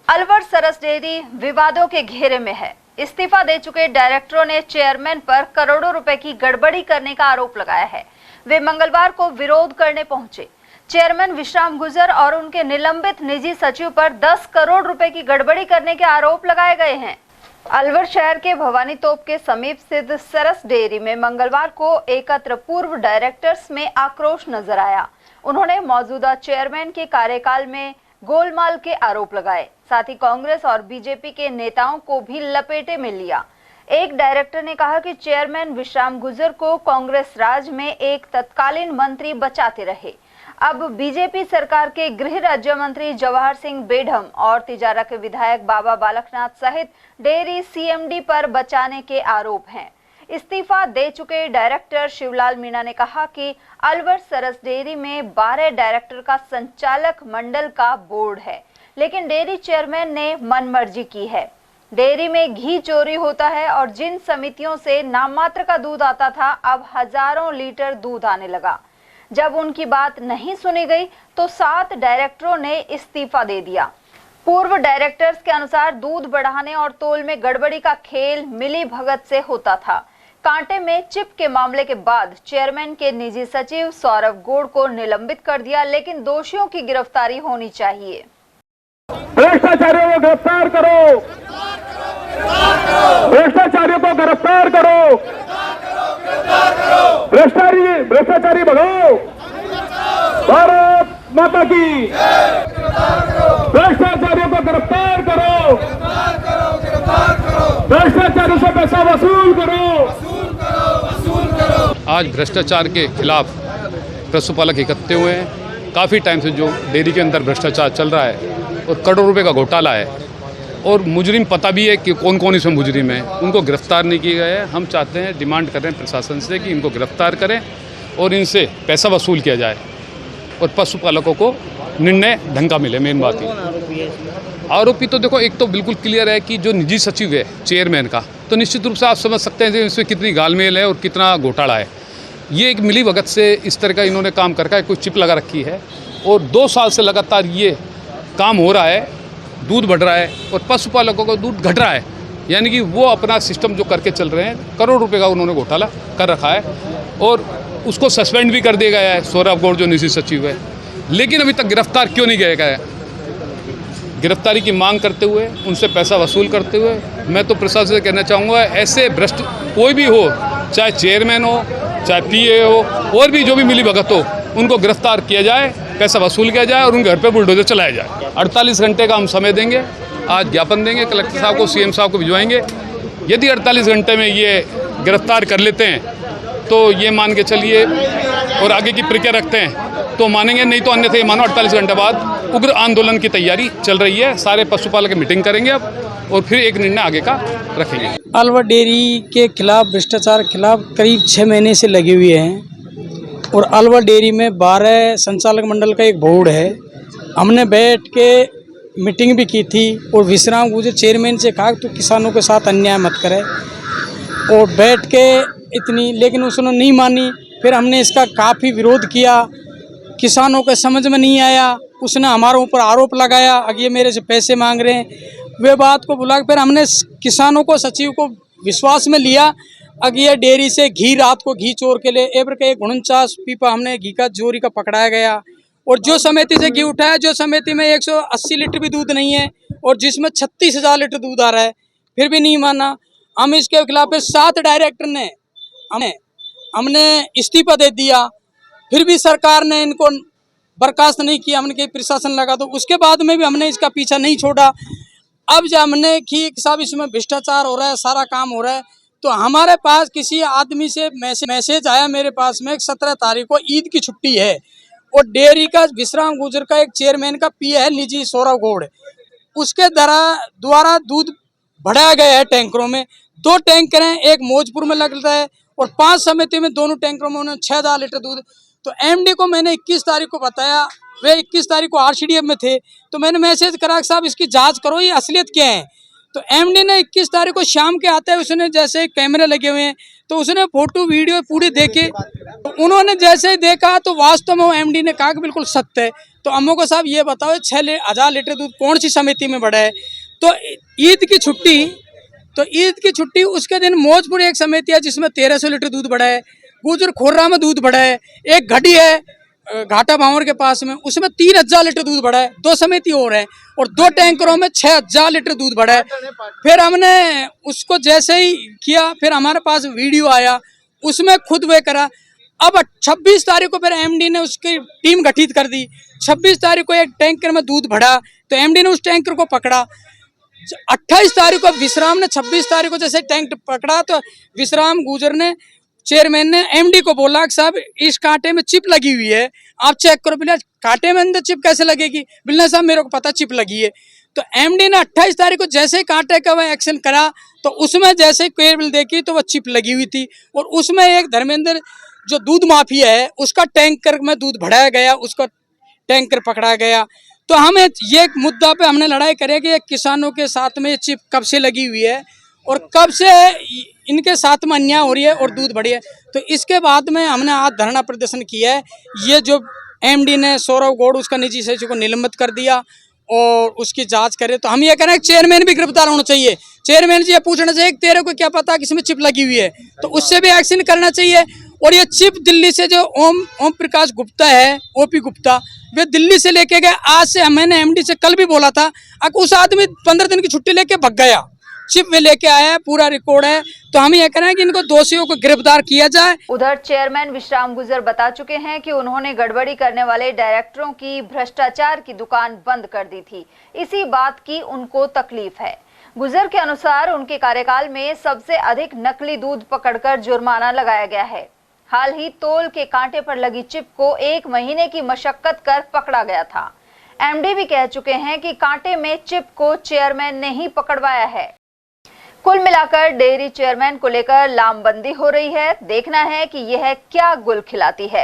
अलवर सरस dairy विवादों के घेरे में है। इस्तीफा दे चुके डायरेक्टरों ने चेयरमैन पर करोड़ों रुपए की गड़बड़ी करने का आरोप लगाया है। वे मंगलवार को विरोध करने पहुंचे। चेयरमैन विश्राम गुजर और उनके निलंबित निजी सचिव पर 10 करोड़ रुपए की गड़बड़ी करने के आरोप लगाए गए हैं। अलवर शहर के भवानी तोप के समीप स्थित सरस डेयरी में मंगलवार को एकत्र पूर्व डायरेक्टर्स में आक्रोश नजर आया। उन्होंने मौजूदा चेयरमैन के कार्यकाल में गोलमाल के आरोप लगाए। साथ ही कांग्रेस और बीजेपी के नेताओं को भी लपेटे में लिया। एक डायरेक्टर ने कहा कि चेयरमैन विश्राम गुजर को कांग्रेस राज में एक तत्कालीन मंत्री बचाते रहे। अब बीजेपी सरकार के गृह राज्य मंत्री जवाहर सिंह बेढम और तिजारा के विधायक बाबा बालकनाथ सहित डेयरी सीएमडी पर बचाने के आरोप हैं। इस्तीफा दे चुके डायरेक्टर शिवलाल मीणा ने कहा कि अलवर सरस डेयरी में 12 डायरेक्टर का संचालक मंडल का बोर्ड है, लेकिन डेयरी चेयरमैन ने मनमर्जी की है। डेयरी में घी चोरी होता है और जिन समितियों से नाममात्र का दूध आता था, अब हजारों लीटर दूध आने लगा। जब उनकी बात नहीं सुनी गई तो 7 डायरेक्टरों ने इस्तीफा दे दिया। पूर्व डायरेक्टर्स के अनुसार दूध बढ़ाने और तोल में गड़बड़ी का खेल मिली भगत से होता था। कांटे में चिप के मामले के बाद चेयरमैन के निजी सचिव सौरभ गौड़ को निलंबित कर दिया, लेकिन दोषियों की गिरफ्तारी होनी चाहिए। भ्रष्टाचारियों को गिरफ्तार करो, भ्रष्टाचारियों को गिरफ्तार करो, भ्रष्टाचारी भगाओ, भारत माता की, भ्रष्टाचारियों को गिरफ्तार करो, भ्रष्टाचारियों से पैसा वसूल करो। आज भ्रष्टाचार के खिलाफ पशुपालक इकट्ठे हुए हैं। काफ़ी टाइम से जो डेयरी के अंदर भ्रष्टाचार चल रहा है और करोड़ों रुपए का घोटाला है और मुजरिम पता भी है कि कौन कौन इसमें मुजरिम है, उनको गिरफ्तार नहीं किए गए हैं। हम चाहते हैं, डिमांड कर रहे हैं प्रशासन से कि इनको गिरफ्तार करें और इनसे पैसा वसूल किया जाए और पशुपालकों को निर्णय ढंग का मिले। मेन बात है आरोपी तो देखो, एक तो बिल्कुल क्लियर है कि जो निजी सचिव है चेयरमैन का, तो निश्चित रूप से आप समझ सकते हैं कि इसमें कितनी गालमेल है और कितना घोटाला है। ये एक मिली भगत से इस तरह का इन्होंने काम करके कोई चिप लगा रखी है और 2 साल से लगातार ये काम हो रहा है। दूध बढ़ रहा है और पशुपालकों का दूध घट रहा है, यानी कि वो अपना सिस्टम जो करके चल रहे हैं। करोड़ रुपए का उन्होंने घोटाला कर रखा है और उसको सस्पेंड भी कर दिया गया है, सौरभ गौड़ जो निजी सचिव है। लेकिन अभी तक गिरफ्तार क्यों नहीं किया गया है? गिरफ्तारी की मांग करते हुए, उनसे पैसा वसूल करते हुए मैं तो प्रशासन से कहना चाहूँगा, ऐसे भ्रष्ट कोई भी हो, चाहे चेयरमैन हो, चाहे पीए हो, और भी जो भी मिली भगत हो, उनको गिरफ्तार किया जाए, पैसा वसूल किया जाए और उनके घर पे बुलडोजर चलाया जाए। 48 घंटे का हम समय देंगे। आज ज्ञापन देंगे, कलेक्टर साहब को, सीएम साहब को भिजवाएंगे। यदि 48 घंटे में ये गिरफ्तार कर लेते हैं तो ये मान के चलिए और आगे की प्रक्रिया रखते हैं तो मानेंगे, नहीं तो अन्यथा ये मानो 48 घंटे बाद उग्र आंदोलन की तैयारी चल रही है। सारे पशुपालक मीटिंग करेंगे अब और फिर एक निर्णय आगे का रखेंगे। अलवर डेयरी के खिलाफ, भ्रष्टाचार के खिलाफ करीब 6 महीने से लगे हुए हैं और अलवर डेयरी में 12 संचालक मंडल का एक बोर्ड है। हमने बैठ के मीटिंग भी की थी और विश्राम गुजर चेयरमैन से कहा तो किसानों के साथ अन्याय मत करे, और बैठ के इतनी, लेकिन उसने नहीं मानी। फिर हमने इसका काफ़ी विरोध किया, किसानों के समझ में नहीं आया। उसने हमारे ऊपर आरोप लगाया कि ये मेरे से पैसे मांग रहे हैं। वे बात को बुला, फिर हमने किसानों को, सचिव को विश्वास में लिया। अगर ये डेयरी से घी, रात को घी चोर के लिए एवर के 49 पीपा हमने घी का चोरी का पकड़ाया गया। और जो समिति से घी उठाया, जो समिति में 180 लीटर भी दूध नहीं है और जिसमें 36,000 लीटर दूध आ रहा है, फिर भी नहीं माना। हम इसके खिलाफ 7 डायरेक्टर ने हमने इस्तीफा दे दिया, फिर भी सरकार ने इनको बर्खास्त नहीं किया। हमने कहीं प्रशासन लगा, तो उसके बाद में भी हमने इसका पीछा नहीं छोड़ा। अब जब हमने कि साहब इसमें भ्रष्टाचार हो रहा है, सारा काम हो रहा है, तो हमारे पास किसी आदमी से मैसेज आया मेरे पास में, 17 तारीख को ईद की छुट्टी है और डेयरी का विश्राम गुजर का एक चेयरमैन का पीए है निजी, सौरभ गौड़, उसके द्वारा दूध बढ़ाया गया है टैंकरों में। 2 टैंकर हैं, एक मौजपुर में लगता है और 5 समिति में, दोनों टैंकरों में उन्होंने 6,000 लीटर दूध। तो एमडी को मैंने 21 तारीख को बताया, वे 21 तारीख को आरसीडीएफ में थे, तो मैंने मैसेज करा कि साहब इसकी जांच करो, ये असलियत क्या है। तो एमडी ने 21 तारीख को शाम के आते उसने जैसे कैमरे लगे हुए हैं तो उसने फोटो वीडियो पूरी देखी। तो उन्होंने जैसे ही देखा तो वास्तव में एमडी ने कहा कि बिल्कुल सत्य है। तो अम्मो को साहब ये बताओ 6,000 लीटर दूध कौन सी समिति में बढ़ा है? तो ईद की छुट्टी उसके दिन मौजपुर एक समिति है जिसमें 1300 लीटर दूध बढ़ा है। गुजर खोर्रा में दूध बढ़ा है। एक घड़ी है घाटा भावर के पास में, उसमें 3,000 लीटर दूध बढ़ा है। 2 समिति और है और 2 टैंकरों में 6,000 लीटर दूध बढ़ा है। फिर हमने उसको जैसे ही किया फिर हमारे पास वीडियो आया, उसमें खुद वे करा। अब 26 तारीख को फिर एमडी ने उसकी टीम गठित कर दी। 26 तारीख को एक टैंकर में दूध बढ़ा तो एमडी ने उस टैंकर को पकड़ा। 28 तारीख को विश्राम ने 26 तारीख को जैसे टैंक पकड़ा तो विश्राम गुजर ने चेयरमैन ने एमडी को बोला कि साहब इस कांटे में चिप लगी हुई है, आप चेक करो। बिल्ला कांटे में अंदर चिप कैसे लगेगी? बिल्ला साहब मेरे को पता चिप लगी है। तो एमडी ने 28 तारीख को जैसे ही कांटे का वह एक्शन करा तो उसमें जैसे केबल देखी तो वह चिप लगी हुई थी और उसमें एक धर्मेंद्र जो दूध माफिया है उसका टैंकर में दूध बढ़ाया गया, उसका टैंकर पकड़ा गया। तो हम ये मुद्दा पे हमने लड़ाई करें कि किसानों के साथ में ये चिप कब से लगी हुई है और कब से इनके साथ में अन्याय हो रही है और दूध बढ़ी है। तो इसके बाद में हमने आज धरना प्रदर्शन किया है। ये जो एमडी ने सौरव गौड़ उसका निजी सचिव को निलंबित कर दिया और उसकी जांच करे। तो हम ये कह रहे हैं चेयरमैन भी गिरफ्तार होना चाहिए। चेयरमैन जी ये पूछना चाहिए कि तेरे को क्या पता किसमें चिप लगी हुई है, तो उससे भी एक्शन करना चाहिए। और ये चिप दिल्ली से जो ओम प्रकाश गुप्ता है, ओपी गुप्ता, वे दिल्ली से लेके गए। आज से मैंने एमडी से कल भी बोला था, उस आदमी 15 दिन की छुट्टी लेके भग गया, चिप वे लेके आया, पूरा रिकॉर्ड है। तो हम ये कह रहे हैं कि इनको दोषियों को गिरफ्तार किया जाए। उधर चेयरमैन विश्राम गुजर बता चुके हैं कि उन्होंने गड़बड़ी करने वाले डायरेक्टरों की भ्रष्टाचार की दुकान बंद कर दी थी, इसी बात की उनको तकलीफ है। गुजर के अनुसार उनके कार्यकाल में सबसे अधिक नकली दूध पकड़कर जुर्माना लगाया गया है। हाल ही तोल के कांटे पर लगी चिप को 1 महीने की मशक्कत कर पकड़ा गया था। एमडी भी कह चुके हैं कि कांटे में चिप को चेयरमैन ने ही पकड़वाया है। कुल मिलाकर डेयरी चेयरमैन को लेकर लामबंदी हो रही है। देखना है कि यह क्या गुल खिलाती है।